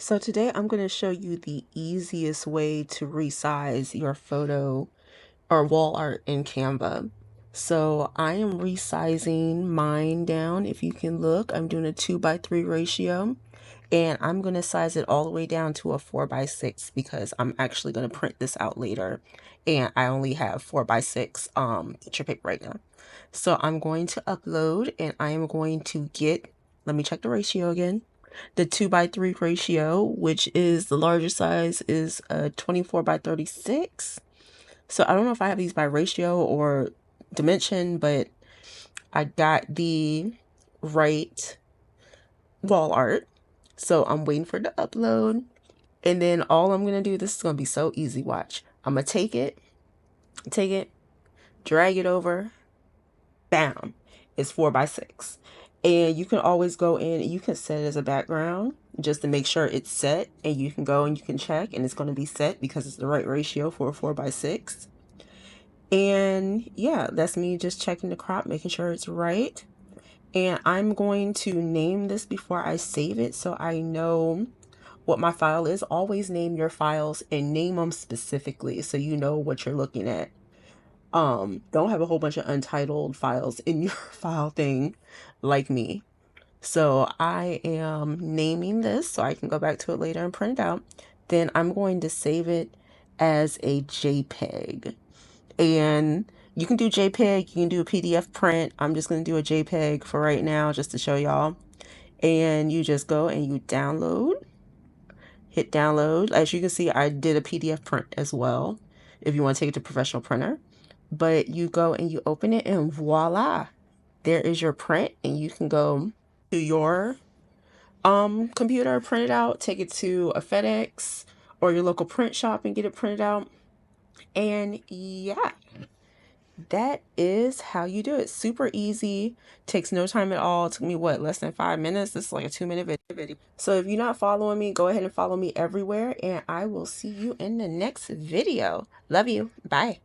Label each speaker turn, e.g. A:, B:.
A: So today I'm going to show you the easiest way to resize your photo or wall art in Canva. So I am resizing mine down. If you can look, I'm doing a 2:3 ratio, and I'm going to size it all the way down to a 4:6 because I'm actually going to print this out later, and I only have 4:6 picture paper right now. So I'm going to upload, and I am going to get, let me check the ratio again. The 2:3 ratio, which is the larger size, is a 24:36. So I don't know if I have these by ratio or dimension, but I got the right wall art. So I'm waiting for it to upload. And then all I'm going to do, this is going to be so easy, watch. I'm going to take it, drag it over, bam, it's 4:6. And you can always go in and you can set it as a background just to make sure it's set, and you can go and you can check and it's going to be set because it's the right ratio for a 4:6. And yeah, that's me just checking the crop, making sure it's right. And I'm going to name this before I save it so I know what my file is. Always name your files and name them specifically so you know what you're looking at. Don't have a whole bunch of untitled files in your file thing like me. So I am naming this so I can go back to it later and print it out. Then I'm going to save it as a JPEG. And you can do JPEG, you can do a PDF print. I'm just going to do a JPEG for right now just to show y'all. And you just go and you download, hit download. As you can see, I did a PDF print as well if you want to take it to professional printer. But you go and you open it and voila, there is your print. And you can go to your computer, print it out, take it to a FedEx or your local print shop and get it printed out. And yeah, that is how you do it. Super easy, takes no time at all. It took me what, less than 5 minutes? This is like a 2-minute video. So if you're not following me, go ahead and follow me everywhere, and I will see you in the next video. Love you. Bye.